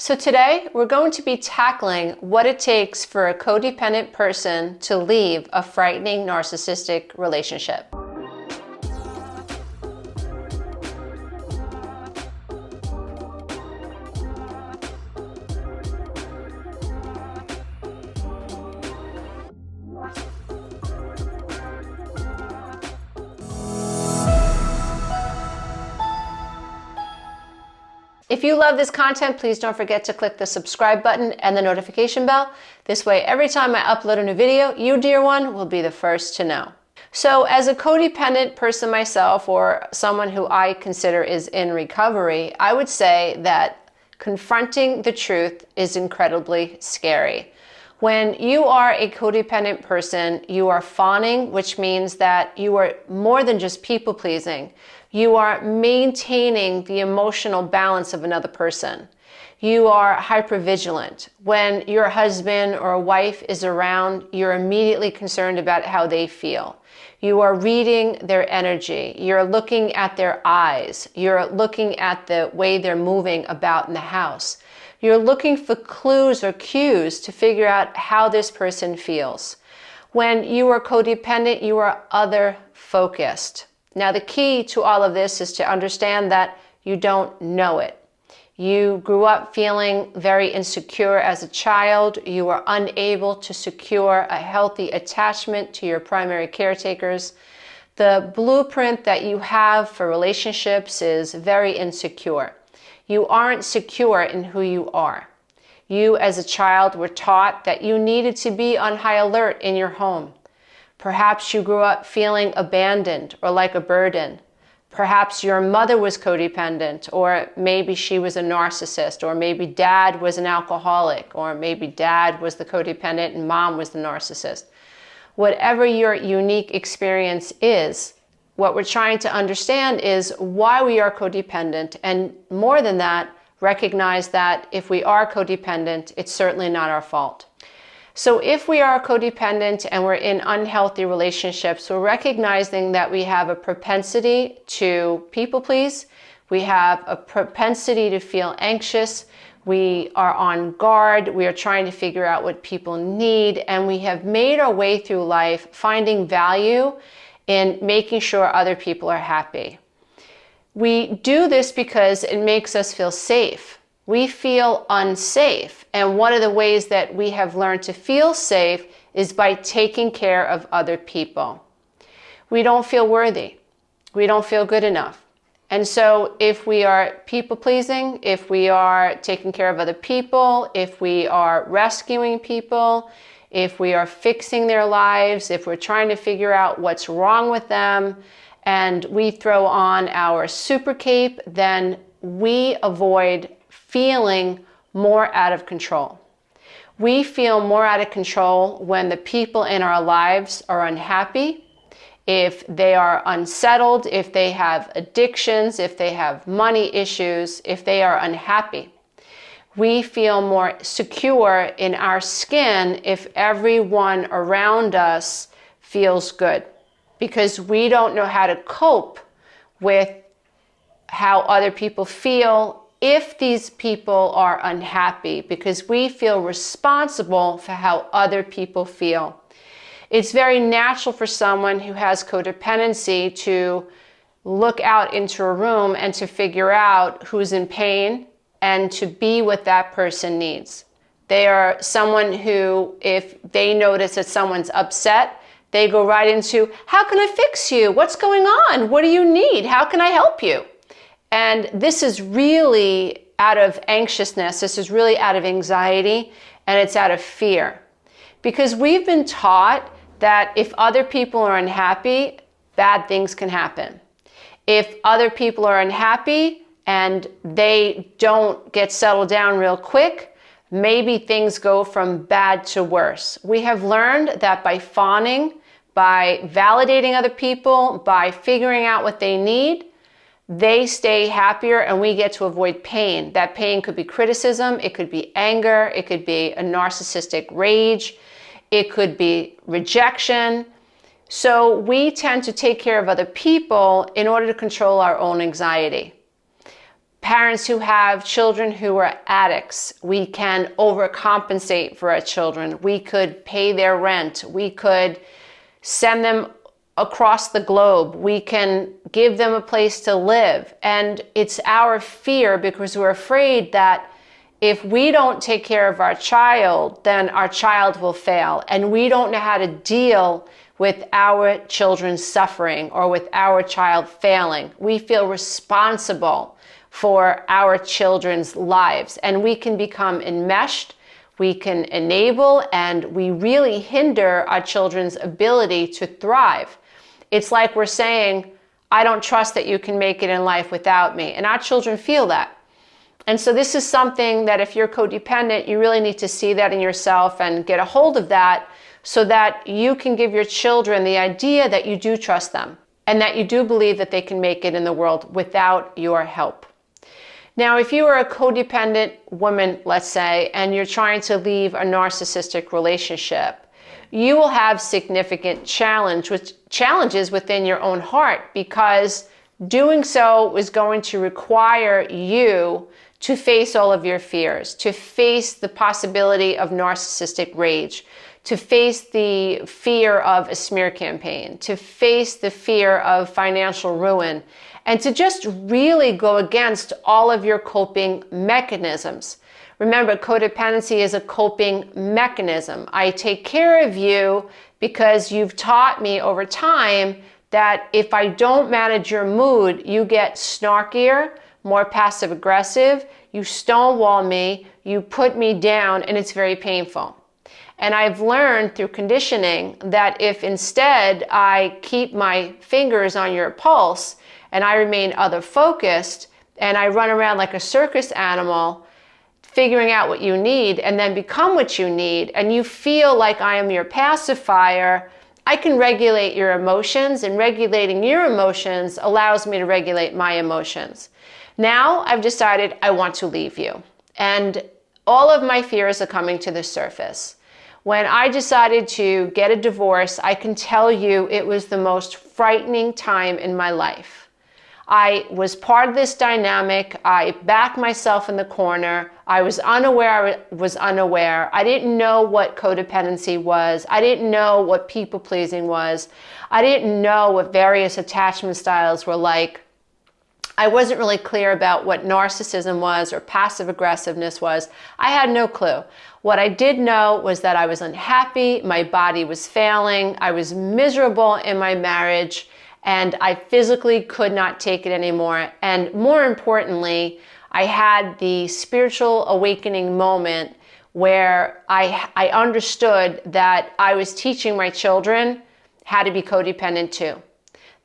So today we're going to be tackling what it takes for a codependent person to leave a frightening narcissistic relationship. If you love this content, please don't forget to click the subscribe button and the notification bell. This way, every time I upload a new video, you, dear one, will be the first to know. So as a codependent person myself, or someone who I consider is in recovery, I would say that confronting the truth is incredibly scary. When you are a codependent person, you are fawning, which means that you are more than just people-pleasing. You are maintaining the emotional balance of another person. You are hypervigilant. When your husband or wife is around, you're immediately concerned about how they feel. You are reading their energy. You're looking at their eyes. You're looking at the way they're moving about in the house. You're looking for clues or cues to figure out how this person feels. When you are codependent, you are other-focused. Now, the key to all of this is to understand that you don't know it. You grew up feeling very insecure as a child. You were unable to secure a healthy attachment to your primary caretakers. The blueprint that you have for relationships is very insecure. You aren't secure in who you are. You, as a child, were taught that you needed to be on high alert in your home. Perhaps you grew up feeling abandoned or like a burden. Perhaps your mother was codependent, or maybe she was a narcissist, or maybe dad was an alcoholic, or maybe dad was the codependent and mom was the narcissist. Whatever your unique experience is, what we're trying to understand is why we are codependent, and more than that, recognize that if we are codependent, it's certainly not our fault. So if we are codependent and we're in unhealthy relationships, we're recognizing that we have a propensity to people please. We have a propensity to feel anxious. We are on guard. We are trying to figure out what people need. And we have made our way through life finding value in making sure other people are happy. We do this because it makes us feel safe. We feel unsafe, and one of the ways that we have learned to feel safe is by taking care of other people. We don't feel worthy. We don't feel good enough. And so if we are people-pleasing, if we are taking care of other people, if we are rescuing people, if we are fixing their lives, if we're trying to figure out what's wrong with them, and we throw on our super cape, then we avoid feeling more out of control. We feel more out of control when the people in our lives are unhappy, if they are unsettled, if they have addictions, if they have money issues, if they are unhappy. We feel more secure in our skin if everyone around us feels good, because we don't know how to cope with how other people feel if these people are unhappy, because we feel responsible for how other people feel. It's very natural for someone who has codependency to look out into a room and to figure out who's in pain and to be what that person needs. They are someone who, if they notice that someone's upset, they go right into, how can I fix you? What's going on? What do you need? How can I help you? And this is really out of anxiousness. This is really out of anxiety, and it's out of fear. Because we've been taught that if other people are unhappy, bad things can happen. If other people are unhappy and they don't get settled down real quick, maybe things go from bad to worse. We have learned that by fawning, by validating other people, by figuring out what they need, they stay happier and we get to avoid pain. That pain could be criticism, it could be anger, it could be a narcissistic rage, it could be rejection. So we tend to take care of other people in order to control our own anxiety. parents who have children who are addicts, we can overcompensate for our children. We could pay their rent. We could send them across the globe. We can give them a place to live. And it's our fear, because we're afraid that if we don't take care of our child, then our child will fail. And we don't know how to deal with our children's suffering or with our child failing. We feel responsible for our children's lives, and we can become enmeshed, we can enable, and we really hinder our children's ability to thrive. It's like we're saying, I don't trust that you can make it in life without me. And our children feel that. And so this is something that if you're codependent, you really need to see that in yourself and get a hold of that, so that you can give your children the idea that you do trust them and that you do believe that they can make it in the world without your help. Now, if you are a codependent woman, let's say, and you're trying to leave a narcissistic relationship, you will have significant challenges within your own heart, because doing so is going to require you to face all of your fears, to face the possibility of narcissistic rage, to face the fear of a smear campaign, to face the fear of financial ruin, and to just really go against all of your coping mechanisms. Remember, codependency is a coping mechanism. I take care of you because you've taught me over time that if I don't manage your mood, you get snarkier, more passive aggressive, you stonewall me, you put me down, and it's very painful. And I've learned through conditioning that if instead I keep my fingers on your pulse and I remain other focused and I run around like a circus animal, figuring out what you need and then become what you need, and you feel like I am your pacifier, I can regulate your emotions, and regulating your emotions allows me to regulate my emotions. Now I've decided I want to leave you, and all of my fears are coming to the surface. When I decided to get a divorce, I can tell you it was the most frightening time in my life. I was part of this dynamic. I backed myself in the corner. I was unaware I didn't know what codependency was. I didn't know what people pleasing was. I didn't know what various attachment styles were like. I wasn't really clear about what narcissism was or passive aggressiveness was. I had no clue. What I did know was that I was unhappy, my body was failing, I was miserable in my marriage, and I physically could not take it anymore. And more importantly, I had the spiritual awakening moment where I understood that I was teaching my children how to be codependent too.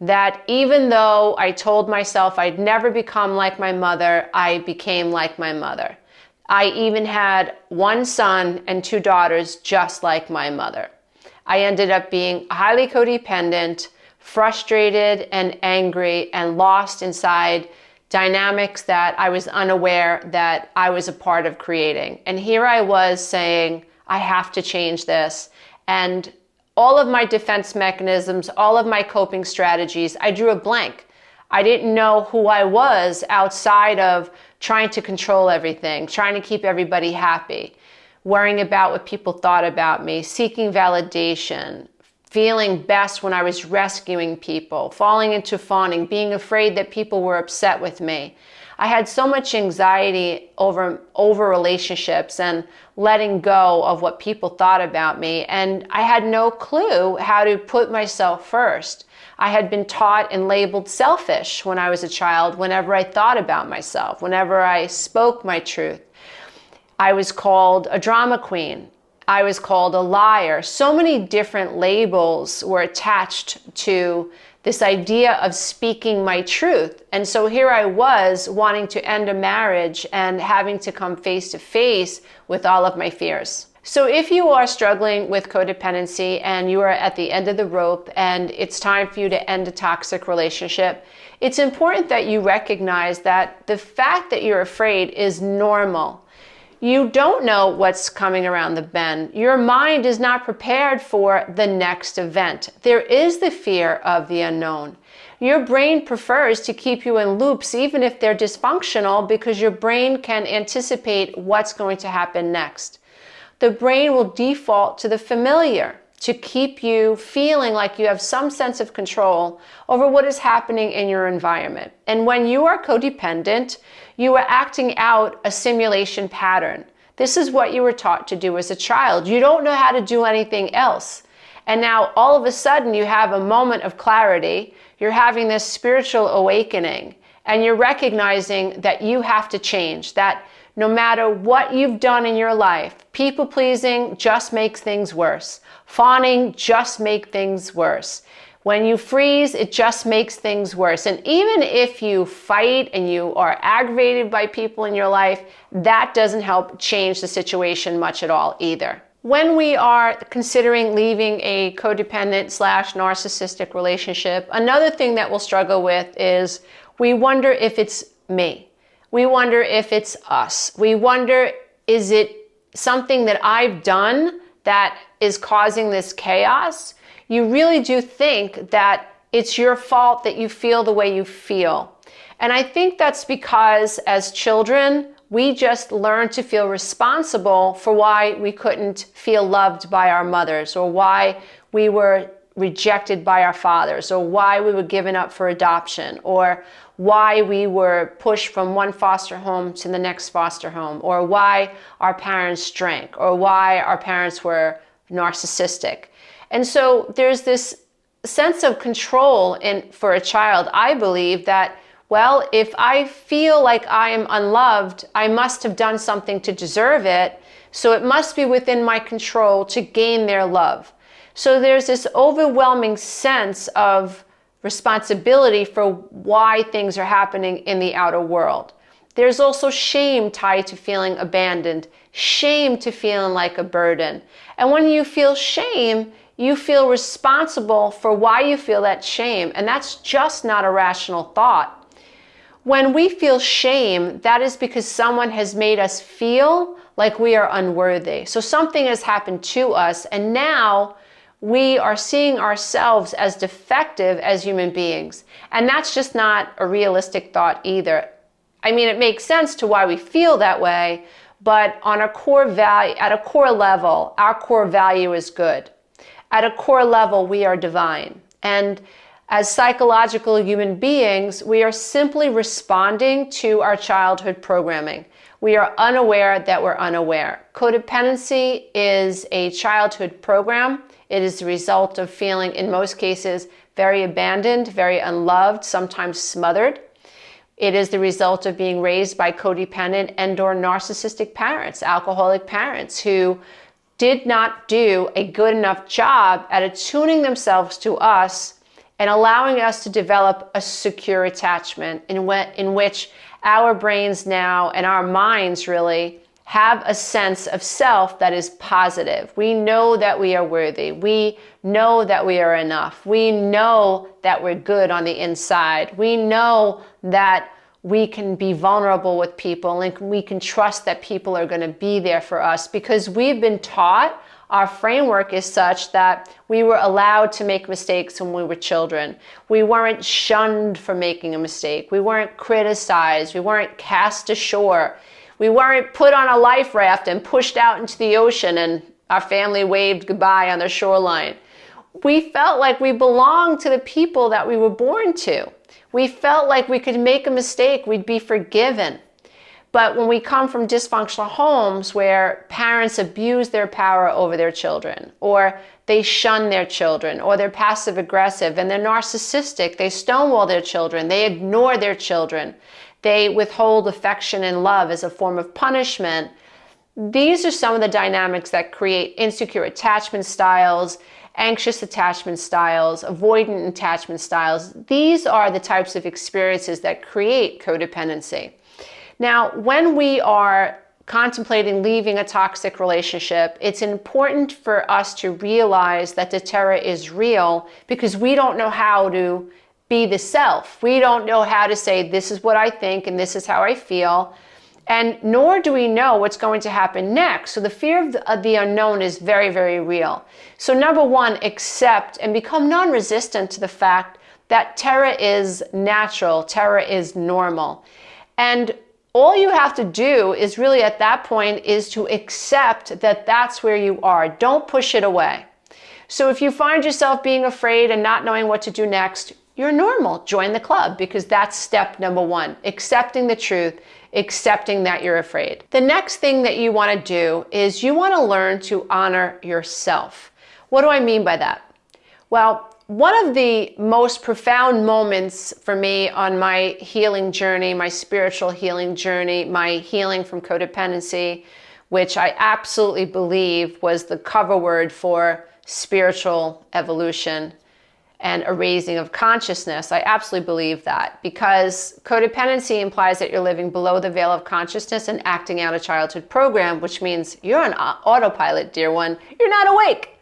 That even though I told myself I'd never become like my mother, I became like my mother. I even had one son and two daughters just like my mother. I ended up being highly codependent, frustrated and angry, and lost inside dynamics that I was unaware that I was a part of creating. And here I was saying, I have to change this. And all of my defense mechanisms, all of my coping strategies, I drew a blank. I didn't know who I was outside of trying to control everything, trying to keep everybody happy, worrying about what people thought about me, seeking validation, feeling best when I was rescuing people, falling into fawning, being afraid that people were upset with me. I had so much anxiety over relationships and letting go of what people thought about me, and I had no clue how to put myself first. I had been taught and labeled selfish when I was a child whenever I thought about myself, whenever I spoke my truth. I was called a drama queen. I was called a liar. So many different labels were attached to this idea of speaking my truth. And so here I was wanting to end a marriage and having to come face to face with all of my fears. So if you are struggling with codependency and you are at the end of the rope and it's time for you to end a toxic relationship, it's important that you recognize that the fact that you're afraid is normal. You don't know what's coming around the bend. Your mind is not prepared for the next event. There is the fear of the unknown. Your brain prefers to keep you in loops, even if they're dysfunctional, because your brain can anticipate what's going to happen next. The brain will default to the familiar to keep you feeling like you have some sense of control over what is happening in your environment. And when you are codependent, you are acting out a simulation pattern. This is what you were taught to do as a child. You don't know how to do anything else. And now all of a sudden you have a moment of clarity. You're having this spiritual awakening, and you're recognizing that you have to change, that no matter what you've done in your life, people pleasing just makes things worse. Fawning just makes things worse. When you freeze, it just makes things worse. And even if you fight and you are aggravated by people in your life, that doesn't help change the situation much at all either. When we are considering leaving a codependent/narcissistic relationship, another thing that we'll struggle with is we wonder if it's me. We wonder if it's us. We wonder, is it something that I've done that is causing this chaos? You really do think that it's your fault that you feel the way you feel. And I think that's because as children, we just learned to feel responsible for why we couldn't feel loved by our mothers, or why we were rejected by our fathers, or why we were given up for adoption, or why we were pushed from one foster home to the next foster home, or why our parents drank, or why our parents were narcissistic. And so there's this sense of control for a child, I believe, that, well, if I feel like I am unloved, I must have done something to deserve it, so it must be within my control to gain their love. So there's this overwhelming sense of responsibility for why things are happening in the outer world. There's also shame tied to feeling abandoned, shame to feeling like a burden. And when you feel shame, you feel responsible for why you feel that shame, and that's just not a rational thought. When we feel shame, that is because someone has made us feel like we are unworthy. So something has happened to us, and now we are seeing ourselves as defective as human beings. And that's just not a realistic thought either. I mean, it makes sense to why we feel that way, but on a core value, at a core level, our core value is good. At a core level, we are divine. And as psychological human beings, we are simply responding to our childhood programming. We are unaware that we're unaware. Codependency is a childhood program. It is the result of feeling, in most cases, very abandoned, very unloved, sometimes smothered. It is the result of being raised by codependent and/or narcissistic parents, alcoholic parents, who did not do a good enough job at attuning themselves to us and allowing us to develop a secure attachment in which our brains now and our minds really have a sense of self that is positive. We know that we are worthy. We know that we are enough. We know that we're good on the inside. We know that we can be vulnerable with people, and we can trust that people are going to be there for us because we've been taught. Our framework is such that we were allowed to make mistakes when we were children. We weren't shunned for making a mistake. We weren't criticized. We weren't cast ashore. We weren't put on a life raft and pushed out into the ocean and our family waved goodbye on the shoreline. We felt like we belonged to the people that we were born to. We felt like we could make a mistake, we'd be forgiven. But when we come from dysfunctional homes where parents abuse their power over their children, or they shun their children, or they're passive aggressive and they're narcissistic, they stonewall their children, they ignore their children, they withhold affection and love as a form of punishment. These are some of the dynamics that create insecure attachment styles, anxious attachment styles, avoidant attachment styles. These are the types of experiences that create codependency. Now, when we are contemplating leaving a toxic relationship, it's important for us to realize that the terror is real because we don't know how to be the self. We don't know how to say, this is what I think and this is how I feel. And nor do we know what's going to happen next. So the fear of the unknown is very, very real. So number one, accept and become non-resistant to the fact that terror is natural, terror is normal. And all you have to do is really at that point is to accept that that's where you are. Don't push it away. So if you find yourself being afraid and not knowing what to do next, you're normal. Join the club, because that's step number one, accepting the truth, accepting that you're afraid. The next thing that you want to do is you want to learn to honor yourself. What do I mean by that? Well, one of the most profound moments for me on my healing journey, my spiritual healing journey, my healing from codependency, which I absolutely believe was the cover word for spiritual evolution and a raising of consciousness. I absolutely believe that, because codependency implies that you're living below the veil of consciousness and acting out a childhood program, which means you're on autopilot, dear one. You're not awake.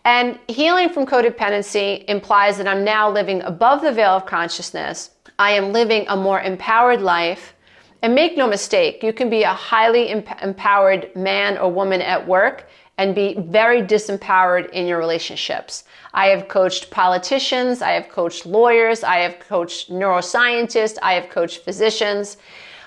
And healing from codependency implies that I'm now living above the veil of consciousness. I am living a more empowered life. And make no mistake, you can be a highly empowered man or woman at work and be very disempowered in your relationships. I have coached politicians, I have coached lawyers, I have coached neuroscientists, I have coached physicians,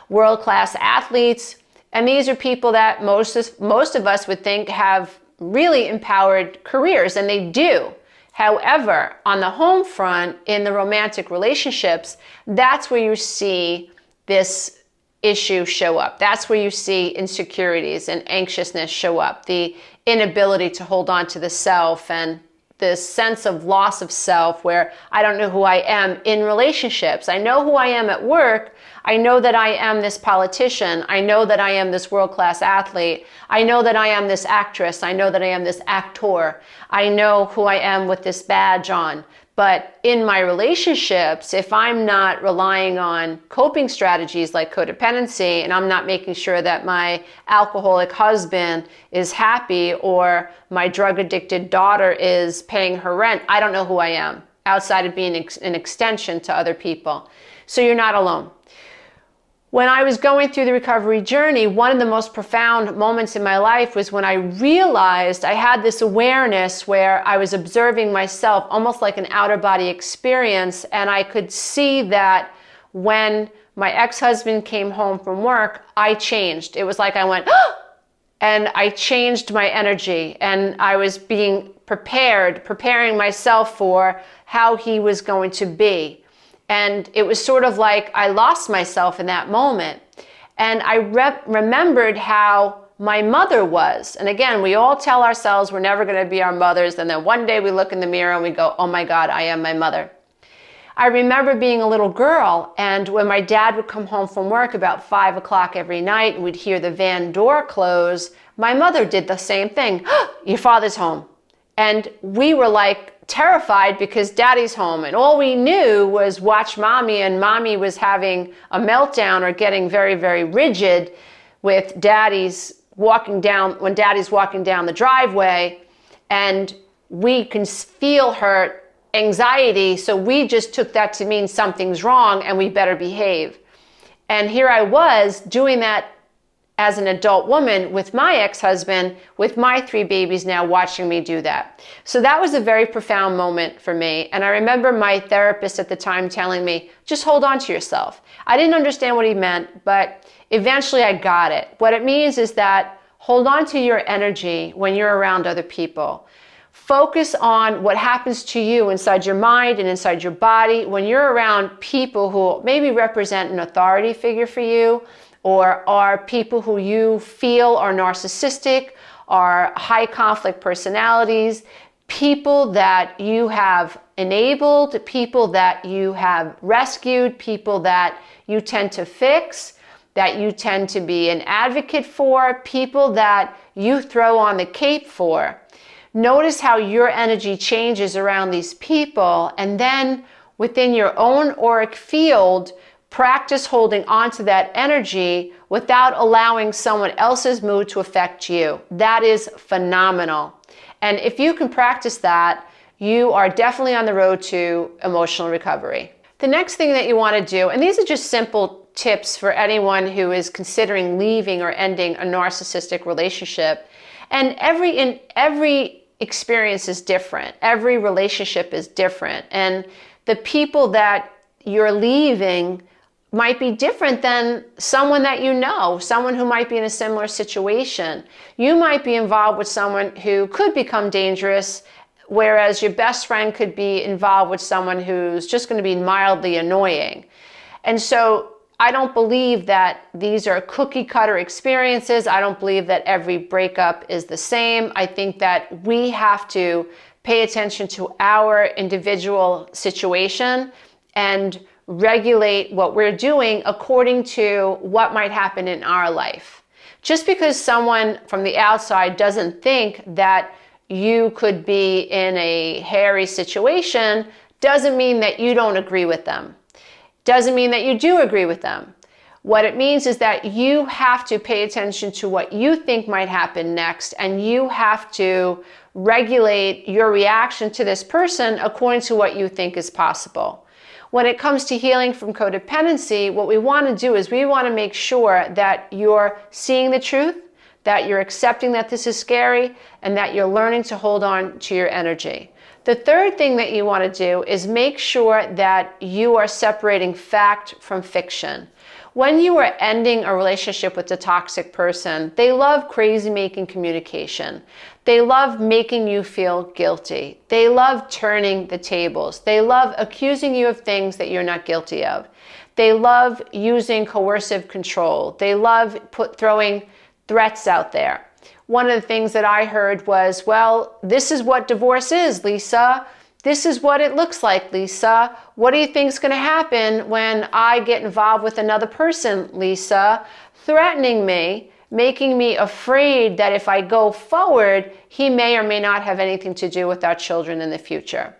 world-class athletes. And these are people that most of us would think have really empowered careers, and they do. However, on the home front, in the romantic relationships, that's where you see this issue show up. That's where you see insecurities and anxiousness show up, the inability to hold on to the self and this sense of loss of self where I don't know who I am in relationships. I know who I am at work. I know that I am this politician. I know that I am this world-class athlete. I know that I am this actress. I know that I am this actor. I know who I am with this badge on. But in my relationships, if I'm not relying on coping strategies like codependency, and I'm not making sure that my alcoholic husband is happy or my drug-addicted daughter is paying her rent, I don't know who I am outside of being an extension to other people. So you're not alone. When I was going through the recovery journey, one of the most profound moments in my life was when I realized I had this awareness where I was observing myself almost like an outer body experience, and I could see that when my ex-husband came home from work, I changed. It was like I went, oh! And I changed my energy, and I was being preparing myself for how he was going to be. And it was sort of like I lost myself in that moment. And I remembered how my mother was. And again, we all tell ourselves we're never going to be our mothers. And then one day we look in the mirror and we go, oh my God, I am my mother. I remember being a little girl, and when my dad would come home from work about 5 o'clock every night and we'd hear the van door close, my mother did the same thing. Oh, your father's home. And we were like terrified because daddy's home, and all we knew was watch mommy, and mommy was having a meltdown or getting very, very rigid with when daddy's walking down the driveway, and we can feel her anxiety, so we just took that to mean something's wrong and we better behave. And here I was doing that as an adult woman with my ex-husband, with my 3 babies now watching me do that. So that was a very profound moment for me. And I remember my therapist at the time telling me, just hold on to yourself. I didn't understand what he meant, but eventually I got it. What it means is that hold on to your energy when you're around other people. Focus on what happens to you inside your mind and inside your body when you're around people who maybe represent an authority figure for you, or are people who you feel are narcissistic, are high conflict personalities, people that you have enabled, people that you have rescued, people that you tend to fix, that you tend to be an advocate for, people that you throw on the cape for. Notice how your energy changes around these people, and then within your own auric field, practice holding on to that energy without allowing someone else's mood to affect you. That is phenomenal. And if you can practice that, you are definitely on the road to emotional recovery. The next thing that you want to do, and these are just simple tips for anyone who is considering leaving or ending a narcissistic relationship. And every experience is different. Every relationship is different. And The people that you're leaving might be different than someone that you know, someone who might be in a similar situation. You might be involved with someone who could become dangerous, whereas your best friend could be involved with someone who's just going to be mildly annoying. And so I don't believe that these are cookie cutter experiences. I don't believe that every breakup is the same. I think that we have to pay attention to our individual situation and regulate what we're doing according to what might happen in our life. Just because someone from the outside doesn't think that you could be in a hairy situation doesn't mean that you don't agree with them. Doesn't mean that you do agree with them. What it means is that you have to pay attention to what you think might happen next, and you have to regulate your reaction to this person according to what you think is possible. When it comes to healing from codependency, what we want to do is we want to make sure that you're seeing the truth, that you're accepting that this is scary, and that you're learning to hold on to your energy. The third thing that you want to do is make sure that you are separating fact from fiction. When you are ending a relationship with a toxic person, they love crazy-making communication. They love making you feel guilty. They love turning the tables. They love accusing you of things that you're not guilty of. They love using coercive control. They love throwing threats out there. One of the things that I heard was, well, this is what divorce is, Lisa. This is what it looks like, Lisa. What do you think is going to happen when I get involved with another person, Lisa? Threatening me, making me afraid that if I go forward, he may or may not have anything to do with our children in the future.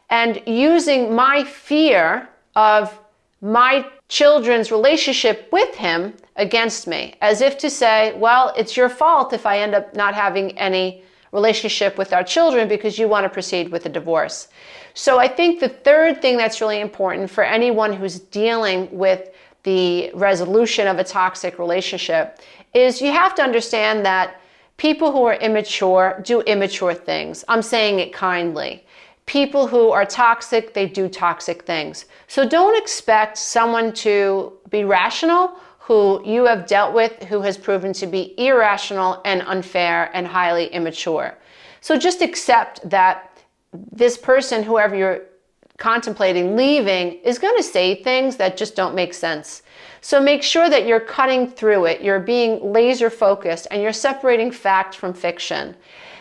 And using my fear of my children's relationship with him against me, as if to say, well, it's your fault if I end up not having any relationship with our children because you want to proceed with a divorce. So I think the third thing that's really important for anyone who's dealing with the resolution of a toxic relationship is you have to understand that people who are immature do immature things. I'm saying it kindly. People who are toxic, they do toxic things. So don't expect someone to be rational who you have dealt with, who has proven to be irrational and unfair and highly immature. So just accept that this person, whoever you're contemplating leaving, is going to say things that just don't make sense. So make sure that you're cutting through it, you're being laser focused, and you're separating fact from fiction.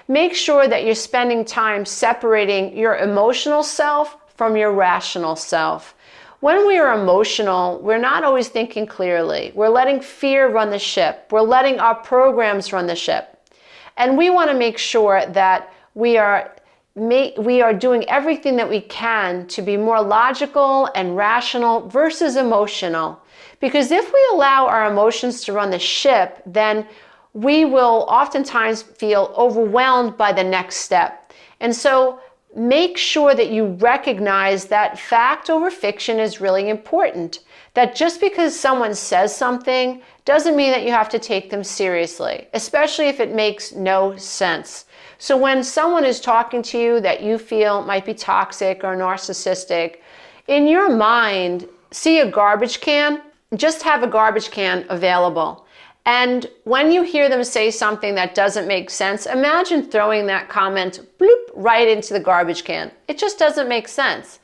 Make sure that you're spending time separating your emotional self from your rational self. When we are emotional, we're not always thinking clearly. We're letting fear run the ship. We're letting our programs run the ship. And we want to make sure that we are doing everything that we can to be more logical and rational versus emotional. Because if we allow our emotions to run the ship, then we will oftentimes feel overwhelmed by the next step. And so make sure that you recognize that fact over fiction is really important. That just because someone says something doesn't mean that you have to take them seriously, especially if it makes no sense. So when someone is talking to you that you feel might be toxic or narcissistic, in your mind, see a garbage can, just have a garbage can available. And when you hear them say something that doesn't make sense, imagine throwing that comment bloop right into the garbage can. It just doesn't make sense.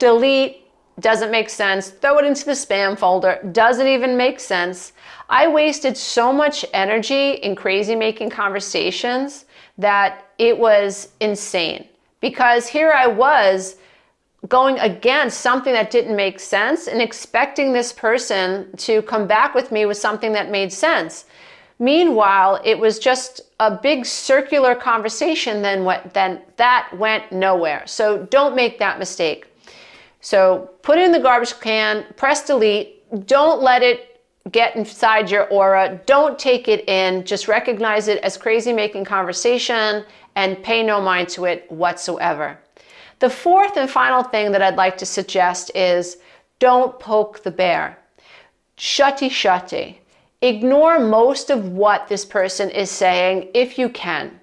Delete, doesn't make sense. Throw it into the spam folder, doesn't even make sense. I wasted so much energy in crazy making conversations that it was insane. Because here I was going against something that didn't make sense and expecting this person to come back with me with something that made sense. Meanwhile, it was just a big circular conversation then that went nowhere. So don't make that mistake. So put it in the garbage can, press delete, don't let it get inside your aura, don't take it in, just recognize it as crazy making conversation and pay no mind to it whatsoever. The fourth and final thing that I'd like to suggest is don't poke the bear. Shutty. Ignore most of what this person is saying if you can.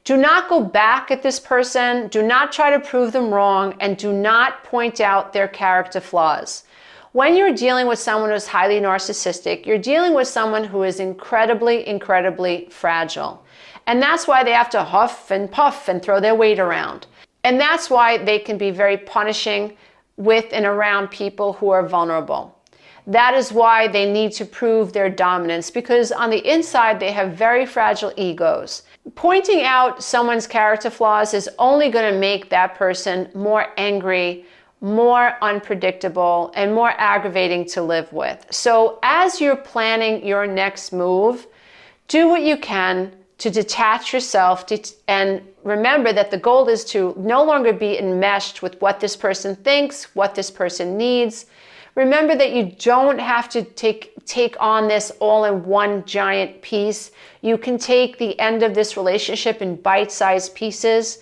Do not go back at this person. Do not try to prove them wrong, and do not point out their character flaws. When you're dealing with someone who's highly narcissistic, you're dealing with someone who is incredibly, incredibly fragile. And that's why they have to huff and puff and throw their weight around. And that's why they can be very punishing with and around people who are vulnerable. That is why they need to prove their dominance, because on the inside they have very fragile egos. Pointing out someone's character flaws is only going to make that person more angry, more unpredictable, and more aggravating to live with. So as you're planning your next move, do what you can to detach yourself and remember that the goal is to no longer be enmeshed with what this person thinks, what this person needs. Remember that you don't have to take on this all in one giant piece. You can take the end of this relationship in bite-sized pieces.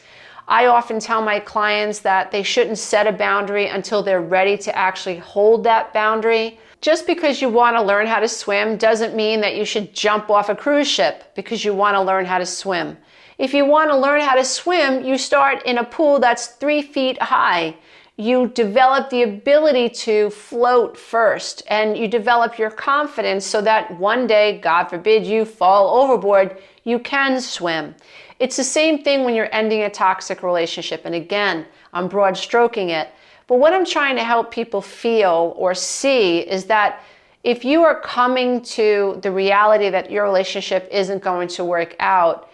I often tell my clients that they shouldn't set a boundary until they're ready to actually hold that boundary. Just because you want to learn how to swim doesn't mean that you should jump off a cruise ship because you want to learn how to swim. If you want to learn how to swim, you start in a pool that's 3 feet high. You develop the ability to float first, and you develop your confidence so that one day, God forbid, you fall overboard, you can swim. It's the same thing when you're ending a toxic relationship. And again, I'm broad stroking it. But what I'm trying to help people feel or see is that if you are coming to the reality that your relationship isn't going to work out,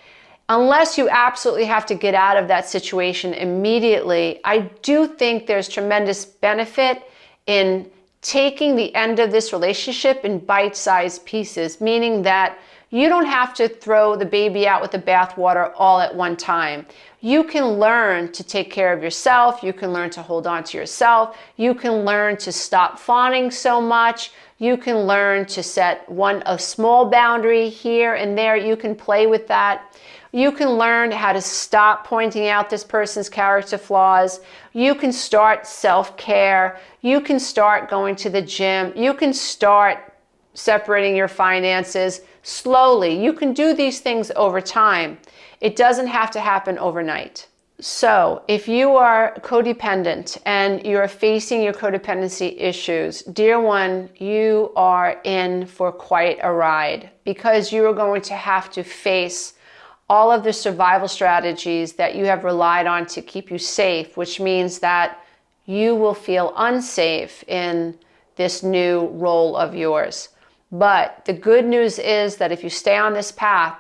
unless you absolutely have to get out of that situation immediately, I do think there's tremendous benefit in taking the end of this relationship in bite-sized pieces, meaning that you don't have to throw the baby out with the bathwater all at one time. You can learn to take care of yourself. You can learn to hold on to yourself. You can learn to stop fawning so much. You can learn to set a small boundary here and there. You can play with that. You can learn how to stop pointing out this person's character flaws. You can start self-care. You can start going to the gym. You can start separating your finances slowly. You can do these things over time. It doesn't have to happen overnight. So if you are codependent and you're facing your codependency issues, dear one, you are in for quite a ride, because you are going to have to face all of the survival strategies that you have relied on to keep you safe, which means that you will feel unsafe in this new role of yours. But the good news is that if you stay on this path,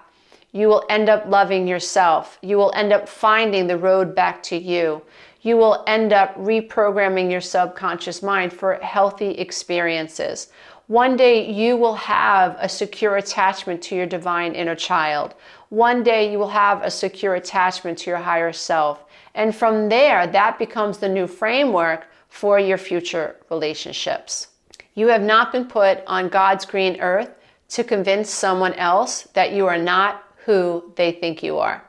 you will end up loving yourself. You will end up finding the road back to you. You will end up reprogramming your subconscious mind for healthy experiences. One day you will have a secure attachment to your divine inner child. One day you will have a secure attachment to your higher self. And from there, that becomes the new framework for your future relationships. You have not been put on God's green earth to convince someone else that you are not who they think you are.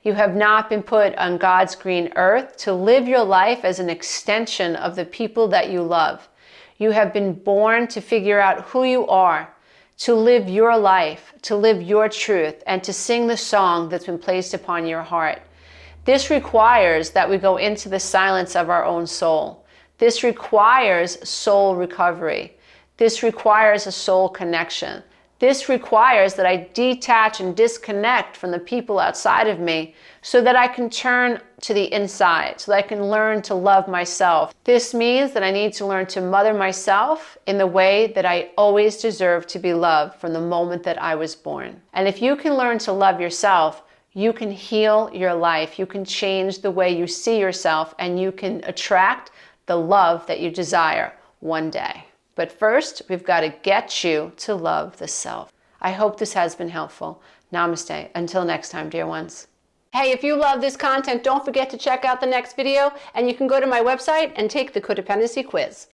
You have not been put on God's green earth to live your life as an extension of the people that you love. You have been born to figure out who you are, to live your life, to live your truth, and to sing the song that's been placed upon your heart. This requires that we go into the silence of our own soul. This requires soul recovery. This requires a soul connection. This requires that I detach and disconnect from the people outside of me so that I can turn to the inside, so that I can learn to love myself. This means that I need to learn to mother myself in the way that I always deserve to be loved from the moment that I was born. And if you can learn to love yourself, you can heal your life. You can change the way you see yourself, and you can attract the love that you desire one day. But first, we've got to get you to love the self. I hope this has been helpful. Namaste. Until next time, dear ones. Hey, if you love this content, don't forget to check out the next video, and you can go to my website and take the codependency quiz.